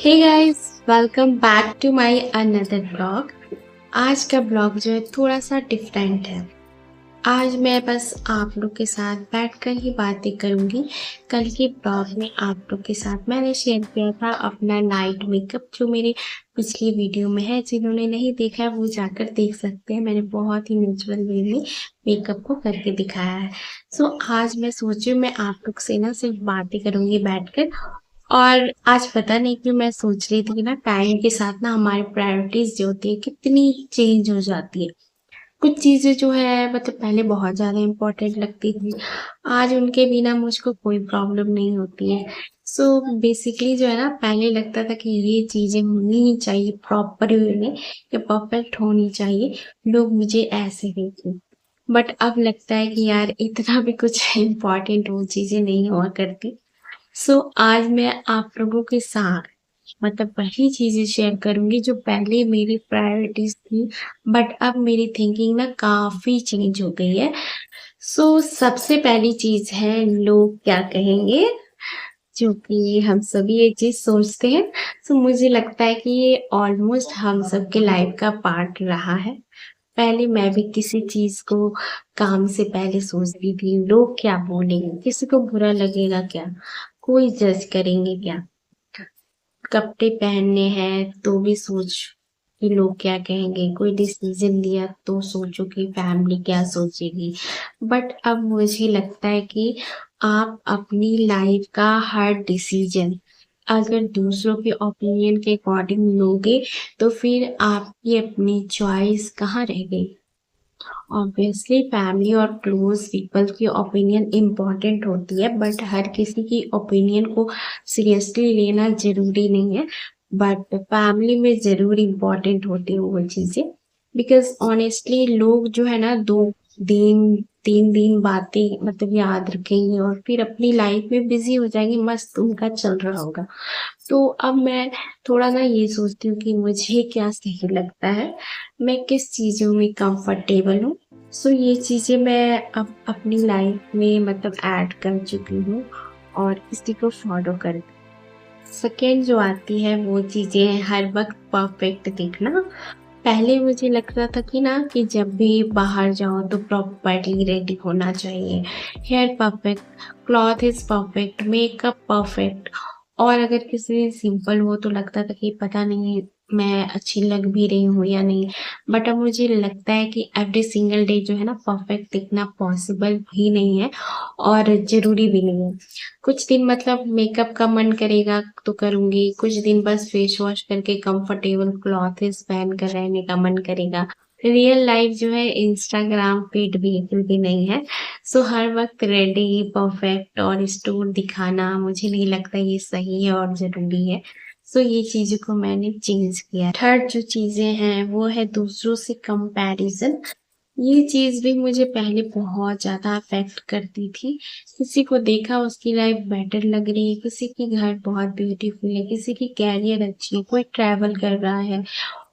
Hey guys, welcome back to my another blog. आज का blog जो है थोड़ा सा डिफरेंट है। आज मैं बस आप लोग के साथ बैठकर ही बातें करूंगी। कल के ब्लॉग में आप लोग के साथ मैंने शेयर किया था अपना नाइट मेकअप, जो मेरे पिछली वीडियो में है। जिन्होंने नहीं देखा है वो जाकर देख सकते हैं। मैंने बहुत ही नेचुरल वे में मेकअप को करके दिखाया है। सो आज मैं सोची हूँ मैं आप लोग से ना सिर्फ बातें करूंगी बैठकर। और आज पता नहीं क्यों मैं सोच रही थी कि ना टाइम के साथ ना हमारी प्रायोरिटीज जो होती है कितनी चेंज हो जाती है। कुछ चीजें जो है मतलब पहले बहुत ज्यादा इम्पोर्टेंट लगती थी, आज उनके बिना मुझको कोई प्रॉब्लम नहीं होती है। सो बेसिकली जो है ना, पहले लगता था कि ये चीजें होनी ही चाहिए प्रॉपर वे में, कि परफेक्ट होनी चाहिए, लोग मुझे ऐसे देखें। बट अब लगता है कि यार इतना भी कुछ इम्पोर्टेंट वो चीजें नहीं हुआ करती। सो आज मैं आप लोगों के साथ मतलब वही चीजें शेयर करूंगी जो पहले मेरी प्रायोरिटीज थी, बट अब मेरी थिंकिंग ना काफी चेंज हो गई है। सो सबसे पहली चीज है लोग क्या कहेंगे, जो कि हम सभी ये चीज सोचते हैं। सो मुझे लगता है कि ये ऑलमोस्ट हम सबके लाइफ का पार्ट रहा है। पहले मैं भी किसी चीज को काम से पहले सोचती थी, लोग क्या बोलेंगे, किसी को बुरा लगेगा क्या, कोई जज करेंगे क्या, कपड़े पहनने हैं तो भी सोच कि लोग क्या कहेंगे, कोई डिसीजन लिया तो सोचो कि फैमिली क्या सोचेगी। बट अब मुझे लगता है कि आप अपनी लाइफ का हर डिसीजन अगर दूसरों के ओपिनियन के अकॉर्डिंग लोगे तो फिर आपकी अपनी चॉइस कहाँ रह गई। ऑब्वियसली फैमिली और क्लोज पीपल की ओपिनियन इम्पोर्टेंट होती है, बट हर किसी की ओपिनियन को सीरियसली लेना जरूरी नहीं है। बट फैमिली में जरूर इम्पोर्टेंट होती है वो चीजें। बिकॉज ऑनेस्टली लोग जो है ना 2 दिन 3 दिन बातें मतलब याद रखेंगे और फिर अपनी लाइफ में बिजी हो जाएंगे, मस्त उनका चल रहा होगा। तो अब मैं थोड़ा ना ये सोचती हूँ कि मुझे क्या सही लगता है, मैं किस चीजों में कंफर्टेबल हूँ। सो ये चीजें मैं अब अपनी लाइफ में मतलब ऐड कर चुकी हूँ और इसी को फॉलो कर। सेकेंड जो आती है वो चीजें हैं हर वक्त परफेक्ट दिखना। पहले मुझे लगता था कि ना कि जब भी बाहर जाओ तो प्रॉपर्ली रेडी होना चाहिए, hair perfect, cloth is perfect, makeup perfect. और अगर किसी दिन सिंपल हो तो लगता था कि पता नहीं मैं अच्छी लग भी रही हूँ या नहीं। बट अब मुझे लगता है कि एवरी सिंगल डे जो है ना परफेक्ट दिखना पॉसिबल भी नहीं है और जरूरी भी नहीं है। कुछ दिन मतलब मेकअप का मन करेगा तो करूंगी, कुछ दिन बस फेस वॉश करके कंफर्टेबल क्लॉथ्स पहन कर रहने का मन करेगा। रियल लाइफ जो है इंस्टाग्राम फीड बिल्कुल भी नहीं है। सो हर वक्त रेडी परफेक्ट और स्टोर दिखाना मुझे नहीं लगता ये सही है और जरूरी है। सो ये चीजों को मैंने चेंज किया। थर्ड जो चीजें हैं वो है दूसरों से कंपैरिजन। ये चीज भी मुझे पहले बहुत ज्यादा अफेक्ट करती थी। किसी को देखा उसकी लाइफ बेटर लग रही है, किसी की घर बहुत ब्यूटीफुल है, किसी की कैरियर अच्छी है, कोई ट्रैवल कर रहा है,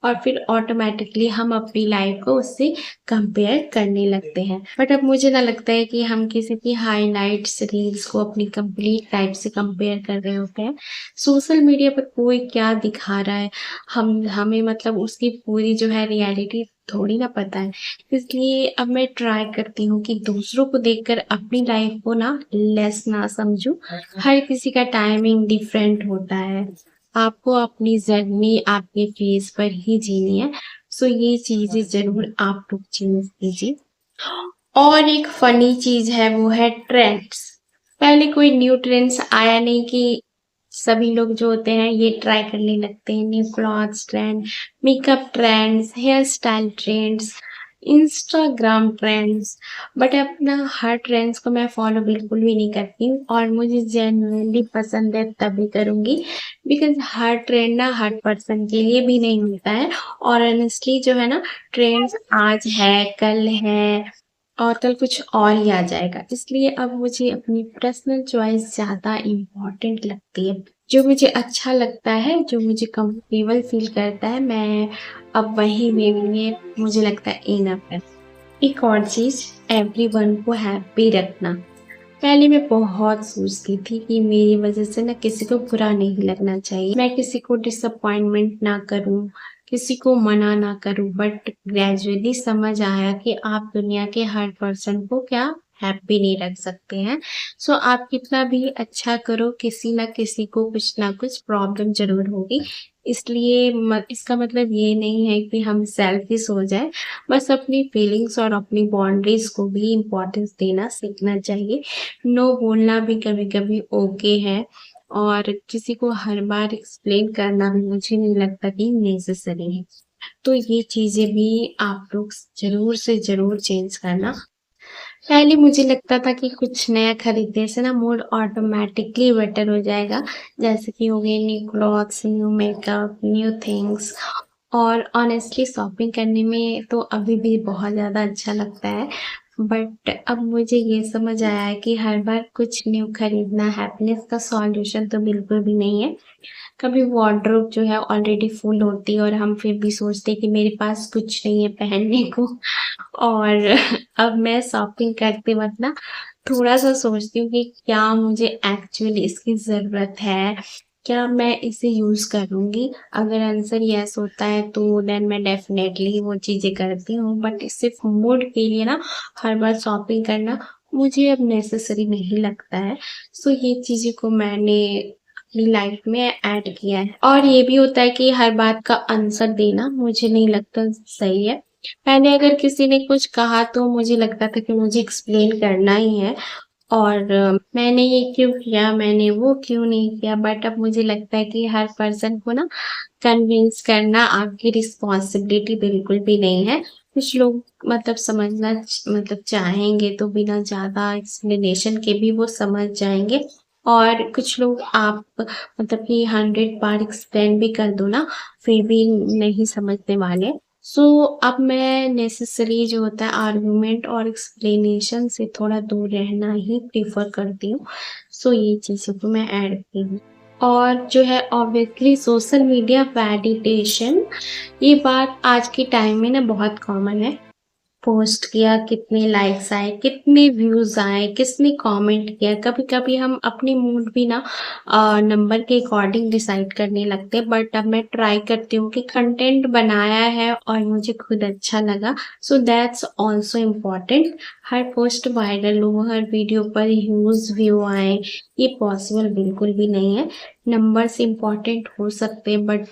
और फिर ऑटोमेटिकली हम अपनी लाइफ को उससे कंपेयर करने लगते हैं। बट अब मुझे ना लगता है कि हम किसी की हाईलाइट्स रील्स को अपनी कंप्लीट लाइफ से कंपेयर कर रहे होते हैं। सोशल मीडिया पर कोई क्या दिखा रहा है, हम हमें मतलब उसकी पूरी जो है रियलिटी थोड़ी ना पता है। इसलिए अब मैं ट्राई करती हूँ कि दूसरों को देखकर अपनी लाइफ को ना लेस ना समझूं। हर किसी का टाइमिंग डिफरेंट होता है, आपको अपनी जर्नी आपके फेस पर ही जीनी है। सो ये चीजें जरूर आप लोग चेंज कीजिए। और एक फनी चीज है वो है ट्रेंड्स। पहले कोई न्यू ट्रेंड्स आया नहीं कि सभी लोग जो होते हैं ये ट्राई करने लगते हैं। New clothes trend, makeup trends, hair style trends, Instagram trends. But अपना हर ट्रेंड्स को मैं फॉलो बिल्कुल भी नहीं करती हूँ और मुझे जेन्युइनली पसंद है तभी करूंगी। बिकॉज हर ट्रेंड ना हर पर्सन के लिए भी नहीं मिलता है। और ऑनेस्टली जो है ना, ट्रेंड्स आज है कल है और कल कुछ और ही आ जाएगा। इसलिए अब मुझे अपनी पर्सनल चॉइस ज्यादा इम्पोर्टेंट लगती है। जो मुझे अच्छा लगता है, जो मुझे कंफर्टेबल फील करता है, मैं अब वही मेरे लिए मुझे लगता है इनफ है। एक और चीज, एवरीवन को हैप्पी रखना। पहले मैं बहुत सोचती थी कि मेरी वज़ह से ना किसी को बुरा नहीं लगना चाहिए। मैं किसी को डिसअपॉइंटमेंट ना करूँ, किसी को मना ना करूँ, बट ग्रेजुअली समझ आया कि आप दुनिया के हर पर्सन को क्या हैप्पी नहीं रख सकते हैं। सो आप कितना भी अच्छा करो, किसी ना किसी को कुछ ना कुछ प्रॉब्लम ज़रूर होगी। इसलिए इसका मतलब ये नहीं है कि हम सेल्फिश हो जाएँ, बस अपनी फीलिंग्स और अपनी बाउंड्रीज़ को भी इम्पोर्टेंस देना सीखना चाहिए। नो बोलना भी कभी-कभी ओके है और किसी को हर बार एक्सप्लेन करना भी मुझे नहीं लगता कि नेसेसरी है। तो ये चीज़ें भी आप लोग ज़रूर से ज़रूर चेंज करना। पहले मुझे लगता था कि कुछ नया खरीदने से ना मूड ऑटोमैटिकली बेटर हो जाएगा, जैसे कि हो गए new clothes, new makeup, new things. और ऑनेस्टली शॉपिंग करने में तो अभी भी बहुत ज़्यादा अच्छा लगता है। बट अब मुझे ये समझ आया है कि हर बार कुछ न्यू खरीदना हैप्पीनेस का सॉल्यूशन तो बिल्कुल भी नहीं है। कभी वार्डरोब जो है ऑलरेडी फुल होती है और हम फिर भी सोचते हैं कि मेरे पास कुछ नहीं है पहनने को। और अब मैं शॉपिंग करते वक़्त ना थोड़ा-सा सोचती हूँ कि क्या मुझे एक्चुअली इसकी ज़रूरत है? क्या मैं इसे यूज़ करूँगी? अगर आंसर येस होता है तो देन मैं डेफ़िनेटली वो चीज़ें करती हूँ। बट सिर्फ़ मूड के लिए ना हर बार शॉपिंग करना मुझे अब नेसेसरी नहीं लगता है। सो ये चीज़ें को मैंने अपनी लाइफ़ में ऐड किया है। और ये भी होता है कि हर बात का आंसर देना मुझे नहीं लगता सही है। पहले अगर किसी ने कुछ कहा तो मुझे लगता था कि मुझे एक्सप्लेन करना ही है और मैंने ये क्यों किया, मैंने वो क्यों नहीं किया। बट अब मुझे लगता है कि हर पर्सन को ना कन्विंस करना आपकी रिस्पॉन्सिबिलिटी बिल्कुल भी नहीं है। कुछ लोग मतलब समझना मतलब चाहेंगे तो बिना ज़्यादा एक्सप्लेनेशन के भी वो समझ जाएँगे और कुछ लोग आप मतलब कि 100 बार एक्सप्लेन भी कर दो ना, फिर भी नहीं समझने वाले। सो अब मैं नेसेसरी जो होता है आर्गुमेंट और एक्सप्लेनेशन से थोड़ा दूर रहना ही प्रेफ़र करती हूँ। सो ये चीज़ों को मैं ऐड की हूँ। और जो है ऑब्वियसली सोशल मीडिया वैलिडेशन, ये बात आज के टाइम में ना बहुत कॉमन है। पोस्ट किया, कितने लाइक्स आए, कितने व्यूज़ आए, किसने कमेंट किया। कभी-कभी हम अपनी मूड भी ना नंबर के अकॉर्डिंग डिसाइड करने लगते हैं। बट अब मैं ट्राई करती हूँ कि कंटेंट बनाया है और मुझे खुद अच्छा लगा, so that's also important. Her post viral हो, हर वीडियो पर ह्यूज व्यू आए, ये पॉसिबल बिल्कुल भी नहीं है। नंबर्स इम्पोर्टेंट हो सकते हैं but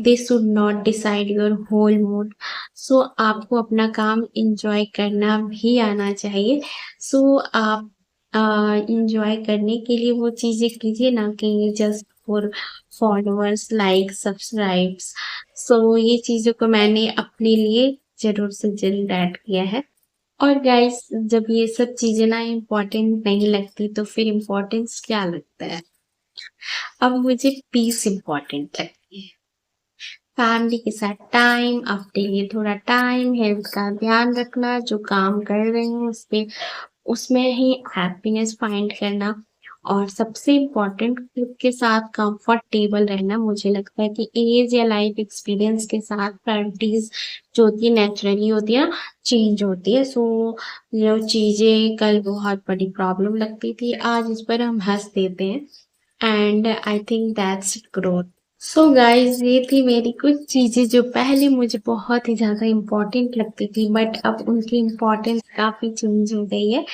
they should not decide your whole mood. So आपको अपना काम एन्जॉय करना भी आना चाहिए। सो आप एन्जॉय करने के लिए वो चीज़ें कीजिए ना कि just for followers, likes, subscribes. So ये चीज़ों को मैंने अपने लिए ज़रूर से ज़रूर ऐड किया है। और गाइस जब ये सब चीज़ें ना इम्पोर्टेंट नहीं लगती तो फिर इम्पोर्टेंस क्या लगता है? अब मुझे पीस इम्पोर्टेंट लगती है। फैमिली के साथ टाइम, अपने लिए थोड़ा टाइम, हेल्थ का ध्यान रखना, जो काम कर रही हूँ उसमें ही हैप्पीनेस फाइंड करना और सबसे इम्पोर्टेंट खुद के साथ कंफर्टेबल रहना। मुझे लगता है कि एज या लाइफ एक्सपीरियंस के साथ प्रायोरिटीज़ जो होती है नेचुरली होती है ना, चेंज होती है। सो जो चीज़ें कल बहुत बड़ी प्रॉब्लम लगती थी, आज इस पर हम हँस देते हैं and I think that's growth. So guys ये थी मेरी कुछ चीज़ें जो पहले मुझे बहुत ही ज़्यादा इम्पोर्टेंट लगती थी बट अब उनकी इम्पोर्टेंस काफ़ी चेंज हो गई है।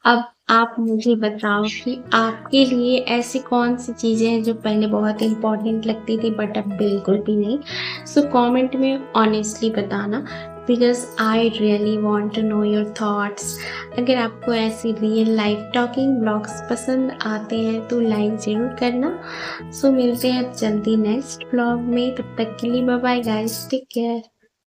अब आप मुझे बताओ कि आपके लिए ऐसी कौन-सी चीज़ें हैं जो पहले बहुत इम्पोर्टेंट लगती थी बट अब बिल्कुल भी नहीं? सो कमेंट में ऑनेस्टली बताना because I really want to know your thoughts. अगर आपको ऐसी रियल लाइफ टॉकिंग ब्लॉग्स पसंद आते हैं तो लाइक ज़रूर करना। सो मिलते हैं जल्दी नेक्स्ट ब्लॉग में, तब तक के लिए bye bye guys, take care.